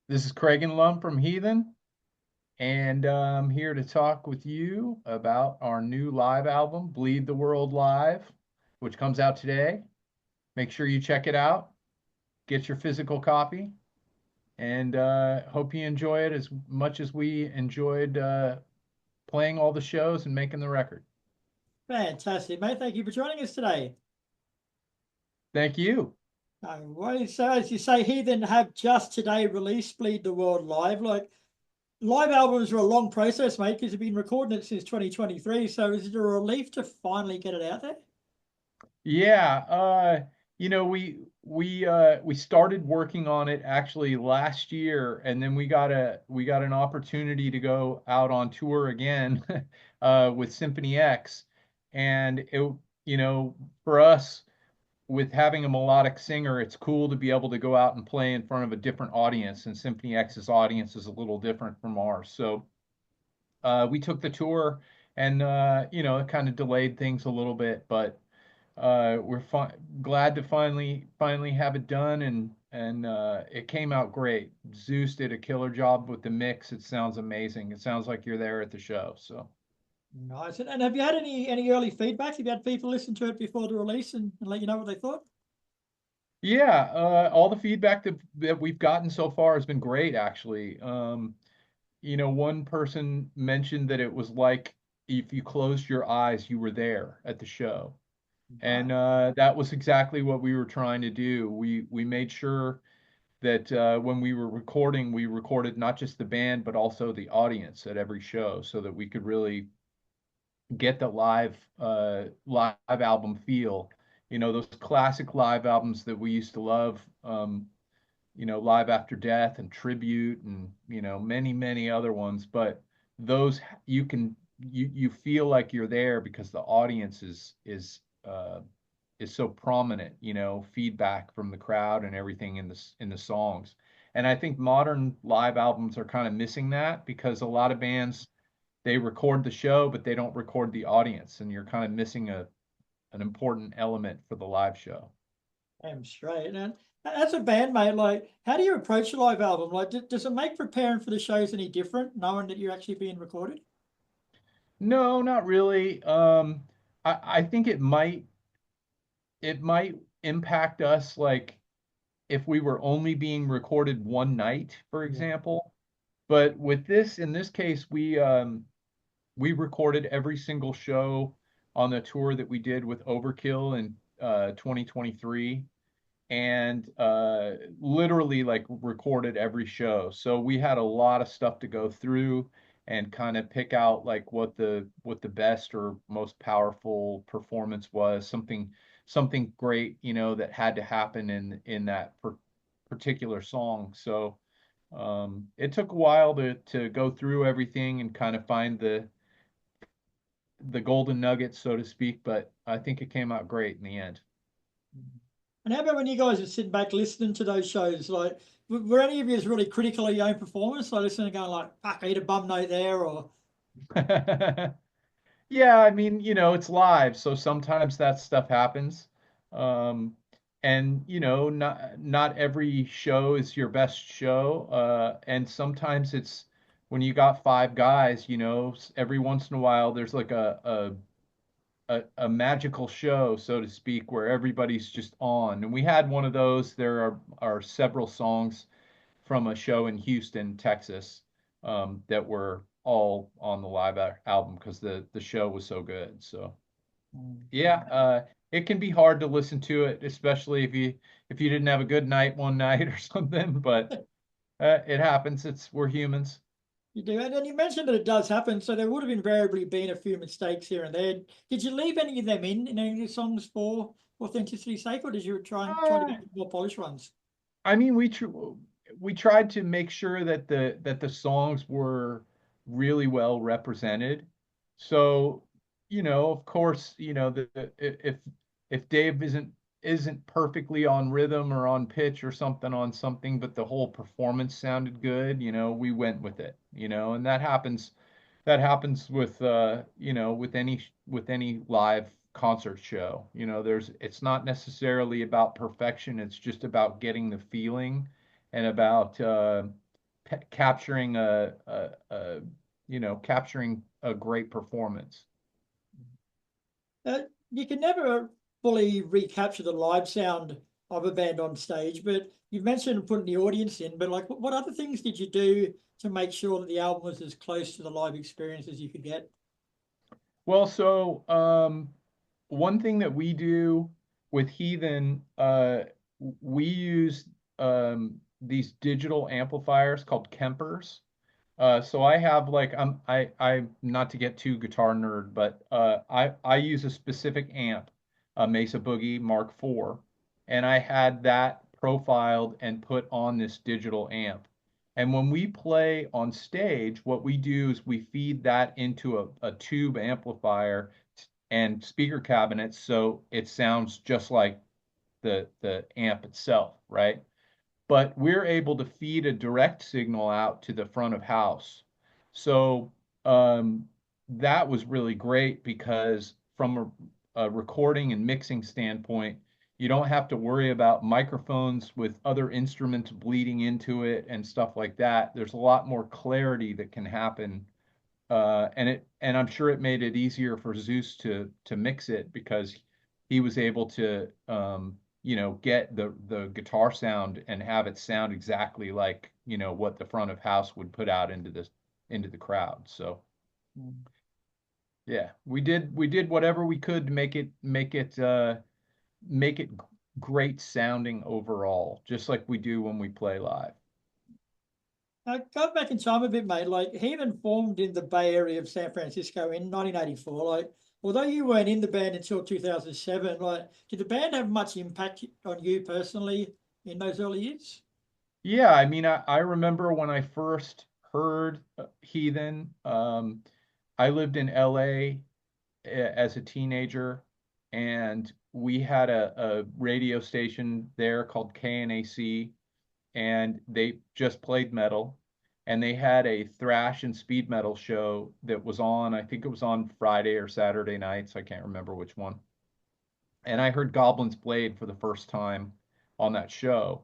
This is KRAGEN LUM from Heathen, and I'm here to talk with you about our new live album, Bleed the World Live, which comes out today. Make sure you check it out, get your physical copy, and hope you enjoy it as much as we enjoyed playing all the shows and making the record. Fantastic, mate. Thank you for joining us today. Thank you. So, as you say, Heathen have just today released Bleed the World Live. Like, live albums are a long process, mate, because you've been recording it since 2023. So, is it a relief to finally get it out there? Yeah, we started working on it actually last year, and then we got an opportunity to go out on tour again with Symphony X, and it you know for us with having a melodic singer, it's cool to be able to go out and play in front of a different audience, and Symphony X's audience is a little different from ours, so we took the tour, and it kind of delayed things a little bit, but we're glad to finally have it done, and it came out great. Zeus did a killer job with the mix. It sounds amazing. It sounds like you're there at the show. So Nice. And have you had any early feedback? Have you had people listen to it before the release and let you know what they thought? yeah, all the feedback that we've gotten so far has been great, actually. One person mentioned that it was like if you closed your eyes, you were there at the show. And Right. that was exactly what we were trying to do. We made sure that when we were recording, we recorded not just the band, but also the audience at every show so that we could really get the live album feel. Those classic live albums that we used to love, Live After Death and Tribute and, many, many other ones. But those you feel like you're there because the audience is so prominent, feedback from the crowd and everything in the songs. And I think modern live albums are kind of missing that because a lot of bands they record the show but they don't record the audience, and you're kind of missing an important element for the live show. Damn straight. And as a band, mate, like, how do you approach a live album? Like, does it make preparing for the shows any different, knowing that you're actually being recorded? No, not really. I think it might impact us like if we were only being recorded one night, for Yeah. example. But with this, in this case, we recorded every single show on the tour that we did with Overkill in 2023, and literally like recorded every show. So we had a lot of stuff to go through and kind of pick out like what the best or most powerful performance was, something great, that had to happen in that particular song. So it took a while to go through everything and kind of find the golden nuggets, so to speak, but I think it came out great in the end. And how about when you guys are sitting back listening to those shows? Like, were any of you really critical of your own performance? Like, listening and going like, "Fuck, I hit a bum note there," or Yeah, I mean, it's live, so sometimes that stuff happens. Um, and not every show is your best show. And sometimes it's when you got five guys, every once in a while there's like a magical show, so to speak, where everybody's just on. And we had one of those. There are several songs from a show in Houston, Texas, that were all on the live album because the show was so good. So yeah, it can be hard to listen to it, especially if you didn't have a good night one night or something. But it happens. We're humans. you do. And then you mentioned that it does happen, so there would have invariably been a few mistakes here and there. Did you leave any of them in any of your songs for authenticity's sake, or did you try to Uh, get more polished ones? I mean, we tried to make sure that the songs were really well represented. So, of course, if Dave isn't perfectly on rhythm or on pitch or something on something, but the whole performance sounded good, we went with it, and that happens with any live concert show. It's not necessarily about perfection, it's just about getting the feeling and about capturing capturing a great performance. You can never fully recapture the live sound of a band on stage, but you've mentioned putting the audience in, but like what other things did you do to make sure that the album was as close to the live experience as you could get? Well, so one thing that we do with Heathen, we use these digital amplifiers called Kempers. So I have like I not to get too guitar nerd, but I use a specific amp, a Mesa Boogie Mark IV, and I had that profiled and put on this digital amp. And when we play on stage, what we do is we feed that into a tube amplifier and speaker cabinets so it sounds just like the amp itself, right? But we're able to feed a direct signal out to the front of house. So that was really great because from a recording and mixing standpoint, you don't have to worry about microphones with other instruments bleeding into it and stuff like that. There's a lot more clarity that can happen, and I'm sure it made it easier for Zeus to mix it because he was able to get the guitar sound and have it sound exactly like what the front of house would put out into the crowd. So yeah, we did whatever we could to make it great sounding overall, just like we do when we play live. Go back in time a bit, mate. Like he even formed in the Bay Area of San Francisco in 1984. Like, although you weren't in the band until 2007, like, did the band have much impact on you personally in those early years? Yeah, I mean, I remember when I first heard Heathen. I lived in LA as a teenager, and we had a radio station there called KNAC, and they just played metal. And they had a thrash and speed metal show that was on, I think it was on Friday or Saturday nights. I can't remember which one. And I heard Goblin's Blade for the first time on that show.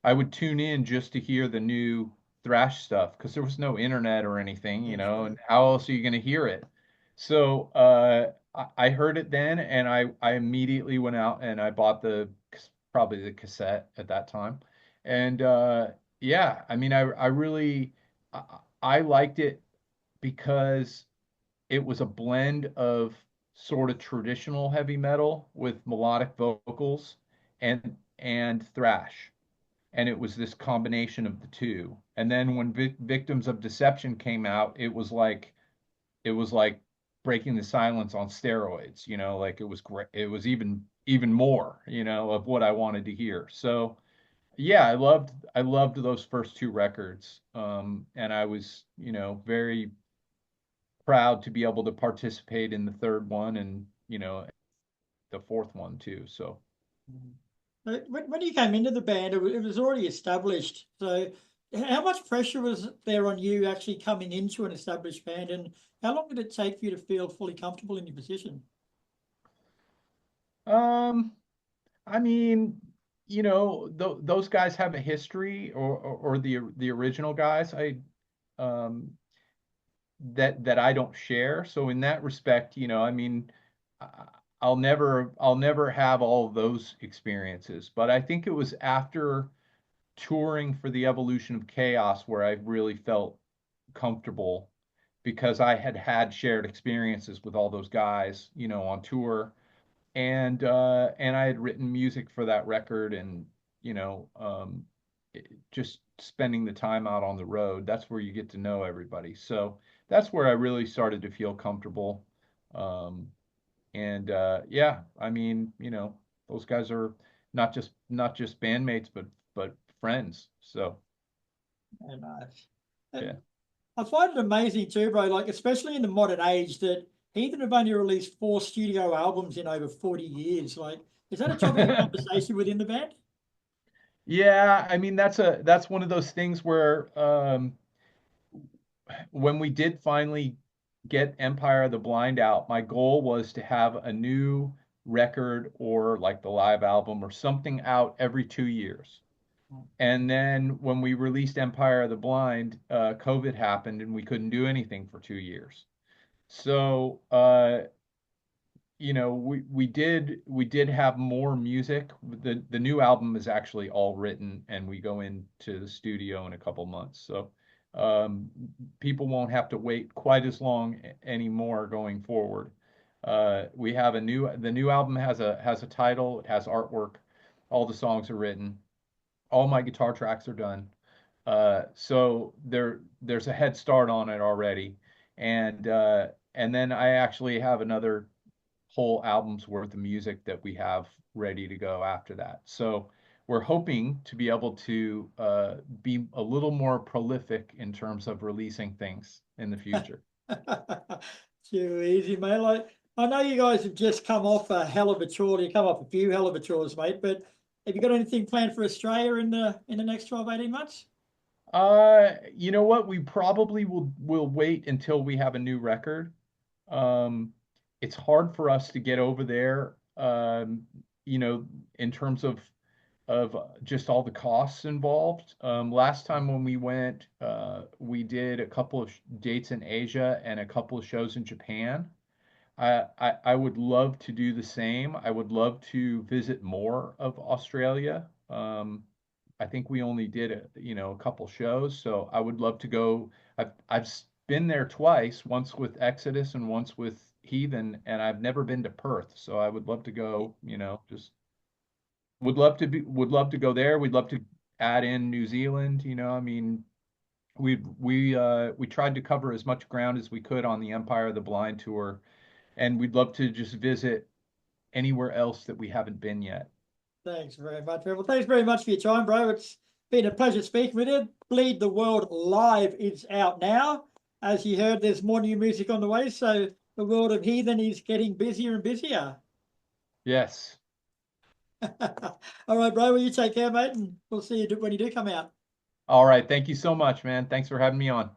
I would tune in just to hear the new thrash stuff because there was no internet or anything, That's right. and how else are you going to hear it? So I heard it then, and I immediately went out and I bought probably the cassette at that time, and yeah, I mean, I really I liked it because it was a blend of sort of traditional heavy metal with melodic vocals and thrash, and it was this combination of the two. And then when Victims of Deception came out, it was like breaking the silence on steroids, like it was great. It was even more, of what I wanted to hear. So yeah, I loved those first two records. And I was, very proud to be able to participate in the third one and, the fourth one too. So When you came into the band, it was already established. So, how much pressure was there on you actually coming into an established band, and how long did it take for you to feel fully comfortable in your position? um I mean, those guys have a history, or the original guys, um that I don't share. So in that respect, I mean, I- I'll never have all of those experiences. But I think it was after touring for the Evolution of Chaos where I really felt comfortable because I had had shared experiences with all those guys, on tour, and I had written music for that record, and you know just spending the time out on the road, that's where you get to know everybody. So that's where I really started to feel comfortable. um, and yeah, I mean, those guys are not just bandmates, but friends. So And yeah. I find it amazing too, bro. Like especially in the modern age, that Heathen have only released 4 studio albums in over 40 years. Like, is that a topic of conversation within the band? Yeah, I mean, that's one of those things where when we did finally get Empire of the Blind out, my goal was to have a new record or like the live album or something out every 2 years. And then when we released Empire of the Blind, COVID happened and we couldn't do anything for 2 years. So we did have more music. The new album is actually all written, and we go into the studio in a couple months. So um, people won't have to wait quite as long anymore going forward. We have the new album has a title, it has artwork, all the songs are written, all my guitar tracks are done. So there's a head start on it already, and then I actually have another whole album's worth of music that we have ready to go after that. So we're hoping to be able to be a little more prolific in terms of releasing things in the future. Too easy, mate. Like, I know you guys have just come off a hell of a tour. You come off a few hell of a tours, mate. But have you got anything planned for Australia in the next 12, 18 months? You know what? We probably will wait until we have a new record. Um, it's hard for us to get over there, you know, in terms of just all the costs involved. Last time when we went, we did a couple of dates in Asia and a couple of shows in Japan. I would love to do the same. I would love to visit more of Australia. I think we only did a couple shows, so I would love to go. I've been there twice, once with Exodus and once with Heathen, and I've never been to Perth, so I would love to go, just would love to go there. We'd love to add in New Zealand, I mean, we tried to cover as much ground as we could on the Empire of the Blind tour, and we'd love to just visit anywhere else that we haven't been yet. Thanks very much, man. Well, thanks very much for your time, bro. It's been a pleasure speaking with you. Bleed the World Live is out now. As you heard, there's more new music on the way, so the world of Heathen is getting busier and busier. Yes. All right, bro. Well, you take care, mate, and we'll see you when you do come out. All right. Thank you so much, man. Thanks for having me on.